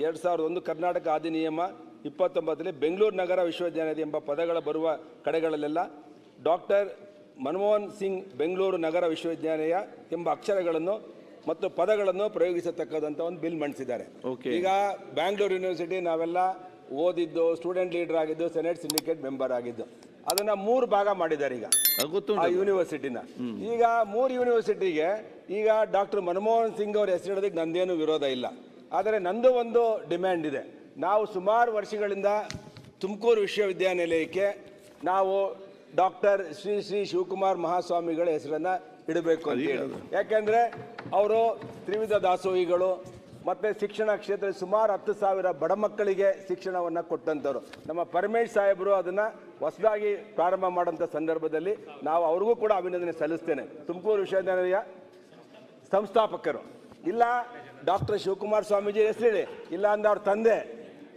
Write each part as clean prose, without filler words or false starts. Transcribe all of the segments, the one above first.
2001 ಕರ್ನಾಟಕ ಅಧಿನಿಯಮ 29 ಬೆಂಗಳೂರು ನಗರ ವಿಶ್ವವಿದ್ಯಾಲಯ ಎಂಬ ಪದಗಳ ಬರುವ ಕಡೆಗಳಲ್ಲೆಲ್ಲ ಡಾಕ್ಟರ್ ಮನಮೋಹನ್ ಸಿಂಗ್ ಬೆಂಗಳೂರು ನಗರ ವಿಶ್ವವಿದ್ಯಾಲಯ ಎಂಬ ಅಕ್ಷರಗಳನ್ನು ಮತ್ತು ಪದಗಳನ್ನು ಪ್ರಯೋಗಿಸತಕ್ಕಂಥ ಒಂದು ಬಿಲ್ ಮಂಡಿಸಿದ್ದಾರೆ. ಈಗ ಬ್ಯಾಂಗ್ಳೂರು ಯೂನಿವರ್ಸಿಟಿ ನಾವೆಲ್ಲ ಓದಿದ್ದು, ಸ್ಟೂಡೆಂಟ್ ಲೀಡರ್ ಆಗಿದ್ದು, ಸೆನೆಟ್ ಸಿಂಡಿಕೇಟ್ ಮೆಂಬರ್ ಆಗಿದ್ದು, ಅದನ್ನ 3 ಭಾಗ ಮಾಡಿದ್ದಾರೆ ಈಗ ಆ ಯೂನಿವರ್ಸಿಟಿನ. ಈಗ 3 ಯೂನಿವರ್ಸಿಟಿಗೆ ಈಗ ಡಾಕ್ಟರ್ ಮನಮೋಹನ್ ಸಿಂಗ್ ಅವ್ರ ಹೆಸರಿಡೋದಕ್ಕೆ ನಂದೇನು ವಿರೋಧ ಇಲ್ಲ. ಆದರೆ ನಂದು ಒಂದು ಡಿಮ್ಯಾಂಡ್ ಇದೆ. ನಾವು ಸುಮಾರು ವರ್ಷಗಳಿಂದ ತುಮಕೂರು ವಿಶ್ವವಿದ್ಯಾನಿಲಯಕ್ಕೆ ನಾವು ಡಾಕ್ಟರ್ ಶ್ರೀ ಶಿವಕುಮಾರ್ ಮಹಾಸ್ವಾಮಿಗಳ ಹೆಸರನ್ನ ಇಡಬೇಕು ಅಂತ ಹೇಳಿ. ಯಾಕೆಂದ್ರೆ ಅವರು ತ್ರಿವಿಧ ದಾಸೋಹಿಗಳು ಮತ್ತು ಶಿಕ್ಷಣ ಕ್ಷೇತ್ರದಲ್ಲಿ ಸುಮಾರು 10,000 ಬಡ ಮಕ್ಕಳಿಗೆ ಶಿಕ್ಷಣವನ್ನು ಕೊಟ್ಟಂಥವ್ರು. ನಮ್ಮ ಪರಮೇಶ್ ಸಾಹೇಬರು ಅದನ್ನು ಹೊಸದಾಗಿ ಪ್ರಾರಂಭ ಮಾಡೋಂಥ ಸಂದರ್ಭದಲ್ಲಿ ನಾವು ಅವ್ರಿಗೂ ಕೂಡ ಅಭಿನಂದನೆ ಸಲ್ಲಿಸ್ತೇನೆ. ತುಮಕೂರು ವಿಶ್ವವಿದ್ಯಾನಿಲಯ ಸಂಸ್ಥಾಪಕರು ಇಲ್ಲ ಡಾಕ್ಟರ್ ಶಿವಕುಮಾರ್ ಸ್ವಾಮೀಜಿ ಹೆಸರಿಡಿ, ಇಲ್ಲ ಅಂದ್ರೆ ಅವ್ರ ತಂದೆ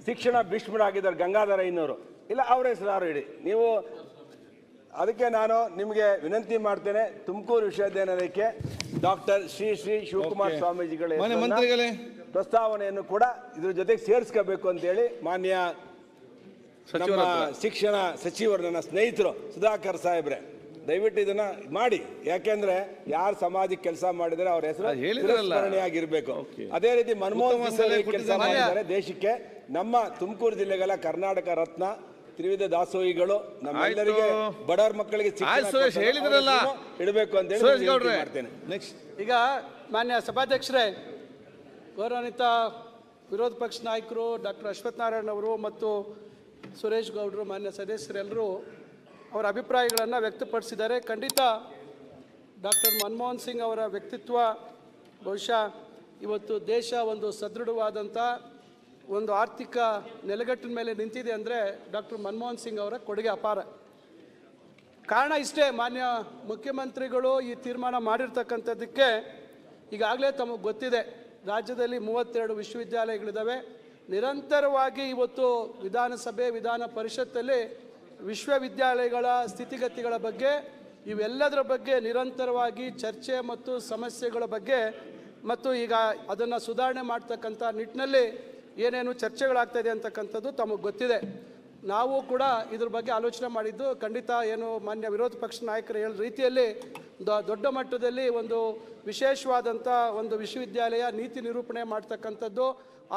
ಶಿಕ್ಷಣ ಭೀಷ್ಮರಾಗಿದ್ದಾರೆ ಗಂಗಾಧರ ಇನ್ನೋರು, ಇಲ್ಲ ಅವ್ರ ಹೆಸರು ಇಡಿ ನೀವು. ಅದಕ್ಕೆ ನಾನು ನಿಮಗೆ ವಿನಂತಿ ಮಾಡ್ತೇನೆ, ತುಮಕೂರು ವಿಶ್ವವಿದ್ಯಾನಿಲಯಕ್ಕೆ ಡಾಕ್ಟರ್ ಶ್ರೀ ಶಿವಕುಮಾರ್ ಸ್ವಾಮೀಜಿಗಳ ಪ್ರಸ್ತಾವನೆಯನ್ನು ಕೂಡ ಇದ್ರ ಜೊತೆಗೆ ಸೇರಿಸ್ಕೋಬೇಕು ಅಂತೇಳಿ ಮಾನ್ಯ ನಮ್ಮ ಶಿಕ್ಷಣ ಸಚಿವರು, ನನ್ನ ಸ್ನೇಹಿತರು ಸುಧಾಕರ್ ಸಾಹೇಬ್ರೆ, ದಯವಿಟ್ಟು ಇದನ್ನ ಮಾಡಿ. ಯಾಕೆಂದ್ರೆ ಯಾರು ಸಮಾಜಕ್ಕೆ ಕೆಲಸ ಮಾಡಿದರೆ ಅವ್ರ ಹೆಸರು ಸ್ಮರಣೆಯಾಗಿರ್ಬೇಕು. ಅದೇ ರೀತಿ ಮನಮೋಹನ್ ಸಿಂಗ್ ಕೆಲಸ ಮಾಡಿದ್ದಾರೆ ದೇಶಕ್ಕೆ. ನಮ್ಮ ತುಮಕೂರು ಜಿಲ್ಲೆಗಳ ಕರ್ನಾಟಕ ರತ್ನ ತ್ರಿವಿಧ ದಾಸೋಹಿಗಳು ನಮ್ಮೆಲ್ಲರಿಗೆ ಬಡವರ ಮಕ್ಕಳಿಗೆ ಇಡಬೇಕು ಅಂತ ಹೇಳಿ ಮಾಡ್ತೇನೆ. ಈಗ ಮಾನ್ಯ ಸಭಾಧ್ಯಕ್ಷರೇ, ಗೌರವಾನ್ವಿತ ವಿರೋಧ ಪಕ್ಷ ನಾಯಕರು ಡಾಕ್ಟರ್ ಅಶ್ವಥ್ ನಾರಾಯಣ್ ಅವರು ಮತ್ತು ಸುರೇಶ್ ಗೌಡರು, ಮಾನ್ಯ ಸದಸ್ಯರೆಲ್ಲರೂ ಅವರ ಅಭಿಪ್ರಾಯಗಳನ್ನು ವ್ಯಕ್ತಪಡಿಸಿದ್ದಾರೆ. ಖಂಡಿತ ಡಾಕ್ಟರ್ ಮನಮೋಹನ್ ಸಿಂಗ್ ಅವರ ವ್ಯಕ್ತಿತ್ವ ಬಹುಶಃ ಇವತ್ತು ದೇಶ ಒಂದು ಸದೃಢವಾದಂಥ ಒಂದು ಆರ್ಥಿಕ ನೆಲೆಗಟ್ಟಿನ ಮೇಲೆ ನಿಂತಿದೆ ಅಂದರೆ ಡಾಕ್ಟರ್ ಮನಮೋಹನ್ ಸಿಂಗ್ ಅವರ ಕೊಡುಗೆ ಅಪಾರ. ಕಾರಣ ಇಷ್ಟೇ, ಮಾನ್ಯ ಮುಖ್ಯಮಂತ್ರಿಗಳು ಈ ತೀರ್ಮಾನ ಮಾಡಿರ್ತಕ್ಕಂಥದ್ದಕ್ಕೆ ಈಗಾಗಲೇ ತಮಗೆ ಗೊತ್ತಿದೆ, ರಾಜ್ಯದಲ್ಲಿ 32 ವಿಶ್ವವಿದ್ಯಾಲಯಗಳಿದ್ದಾವೆ. ನಿರಂತರವಾಗಿ ಇವತ್ತು ವಿಧಾನಸಭೆ ವಿಧಾನ ಪರಿಷತ್ತಲ್ಲಿ ವಿಶ್ವವಿದ್ಯಾಲಯಗಳ ಸ್ಥಿತಿಗತಿಗಳ ಬಗ್ಗೆ, ಇವೆಲ್ಲದರ ಬಗ್ಗೆ ನಿರಂತರವಾಗಿ ಚರ್ಚೆ ಮತ್ತು ಸಮಸ್ಯೆಗಳ ಬಗ್ಗೆ ಮತ್ತು ಈಗ ಅದನ್ನು ಸುಧಾರಣೆ ಮಾಡ್ತಕ್ಕಂಥ ನಿಟ್ಟಿನಲ್ಲಿ ಏನೇನು ಚರ್ಚೆಗಳಾಗ್ತಾಯಿದೆ ಅಂತಕ್ಕಂಥದ್ದು ತಮಗೆ ಗೊತ್ತಿದೆ. ನಾವು ಕೂಡ ಇದ್ರ ಬಗ್ಗೆ ಆಲೋಚನೆ ಮಾಡಿದ್ದು ಖಂಡಿತ ಏನು ಮಾನ್ಯ ವಿರೋಧ ಪಕ್ಷ ನಾಯಕರು ಹೇಳಿದ ರೀತಿಯಲ್ಲಿ ದೊಡ್ಡ ಮಟ್ಟದಲ್ಲಿ ಒಂದು ವಿಶೇಷವಾದಂಥ ಒಂದು ವಿಶ್ವವಿದ್ಯಾಲಯ ನೀತಿ ನಿರೂಪಣೆ ಮಾಡ್ತಕ್ಕಂಥದ್ದು,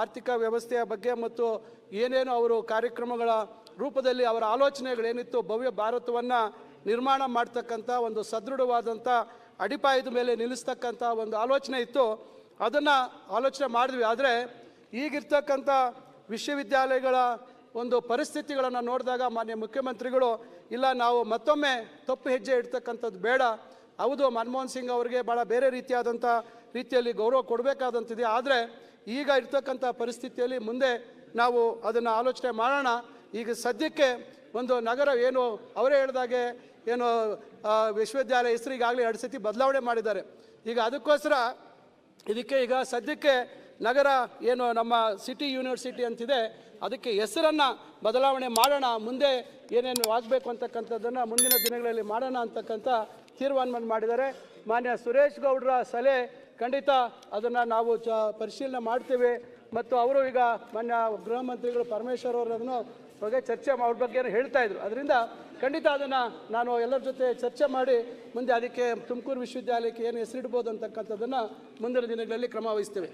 ಆರ್ಥಿಕ ವ್ಯವಸ್ಥೆಯ ಬಗ್ಗೆ ಮತ್ತು ಏನೇನು ಅವರು ಕಾರ್ಯಕ್ರಮಗಳ ರೂಪದಲ್ಲಿ ಅವರ ಆಲೋಚನೆಗಳೇನಿತ್ತು, ಭವ್ಯ ಭಾರತವನ್ನು ನಿರ್ಮಾಣ ಮಾಡ್ತಕ್ಕಂಥ ಒಂದು ಸದೃಢವಾದಂಥ ಅಡಿಪಾಯದ ಮೇಲೆ ನಿಲ್ಲಿಸ್ತಕ್ಕಂಥ ಒಂದು ಆಲೋಚನೆ ಇತ್ತು. ಅದನ್ನು ಆಲೋಚನೆ ಮಾಡಿದ್ವಿ. ಆದರೆ ಈಗಿರ್ತಕ್ಕಂಥ ವಿಶ್ವವಿದ್ಯಾಲಯಗಳ ಒಂದು ಪರಿಸ್ಥಿತಿಗಳನ್ನು ನೋಡಿದಾಗ ಮಾನ್ಯ ಮುಖ್ಯಮಂತ್ರಿಗಳು ಇಲ್ಲ, ನಾವು ಮತ್ತೊಮ್ಮೆ ತಪ್ಪು ಹೆಜ್ಜೆ ಇಡ್ತಕ್ಕಂಥದ್ದು ಬೇಡ, ಹೌದು ಮನಮೋಹನ್ ಸಿಂಗ್ ಅವರಿಗೆ ಭಾಳ ಬೇರೆ ರೀತಿಯಲ್ಲಿ ಗೌರವ ಕೊಡಬೇಕಾದಂತಿದೆ, ಆದರೆ ಈಗ ಇರ್ತಕ್ಕಂಥ ಪರಿಸ್ಥಿತಿಯಲ್ಲಿ ಮುಂದೆ ನಾವು ಅದನ್ನು ಆಲೋಚನೆ ಮಾಡೋಣ. ಈಗ ಸದ್ಯಕ್ಕೆ ಒಂದು ನಗರ ಏನು ಅವರೇ ಹೇಳಿದಾಗೆ ಏನು ವಿಶ್ವವಿದ್ಯಾಲಯ ಹೆಸರು ಈಗಾಗಲೇ 2 ಸತಿ ಬದಲಾವಣೆ ಮಾಡಿದ್ದಾರೆ. ಈಗ ಅದಕ್ಕೋಸ್ಕರ ಇದಕ್ಕೆ ಈಗ ಸದ್ಯಕ್ಕೆ ನಗರ ಏನು ನಮ್ಮ ಸಿಟಿ ಯೂನಿವರ್ಸಿಟಿ ಅಂತಿದೆ ಅದಕ್ಕೆ ಹೆಸರನ್ನು ಬದಲಾವಣೆ ಮಾಡೋಣ, ಮುಂದೆ ಏನೇನು ಆಗಬೇಕು ಅಂತಕ್ಕಂಥದ್ದನ್ನು ಮುಂದಿನ ದಿನಗಳಲ್ಲಿ ಮಾಡೋಣ ಅಂತಕ್ಕಂಥ ತೀರ್ಮಾನ ಮಾಡಿದ್ದಾರೆ. ಮಾನ್ಯ ಸುರೇಶ್ ಗೌಡರ ಸಲಹೆ ಖಂಡಿತ ಅದನ್ನು ನಾವು ಪರಿಶೀಲನೆ ಮಾಡ್ತೇವೆ. ಮತ್ತು ಅವರು ಈಗ ಮಾನ್ಯ ಗೃಹ ಮಂತ್ರಿಗಳು ಪರಮೇಶ್ವರ್ ಅವರನ್ನು ಬಗ್ಗೆ ಚರ್ಚೆ ಅವ್ರ ಬಗ್ಗೆ ಹೇಳ್ತಾ ಇದ್ರು. ಅದರಿಂದ ಖಂಡಿತ ಅದನ್ನು ನಾನು ಎಲ್ಲರ ಜೊತೆ ಚರ್ಚೆ ಮಾಡಿ ಮುಂದೆ ಅದಕ್ಕೆ ತುಮಕೂರು ವಿಶ್ವವಿದ್ಯಾಲಯಕ್ಕೆ ಏನು ಹೆಸರಿಡ್ಬೋದು ಅಂತಕ್ಕಂಥದ್ದನ್ನು ಮುಂದಿನ ದಿನಗಳಲ್ಲಿ ಕ್ರಮ ವಹಿಸ್ತೇವೆ.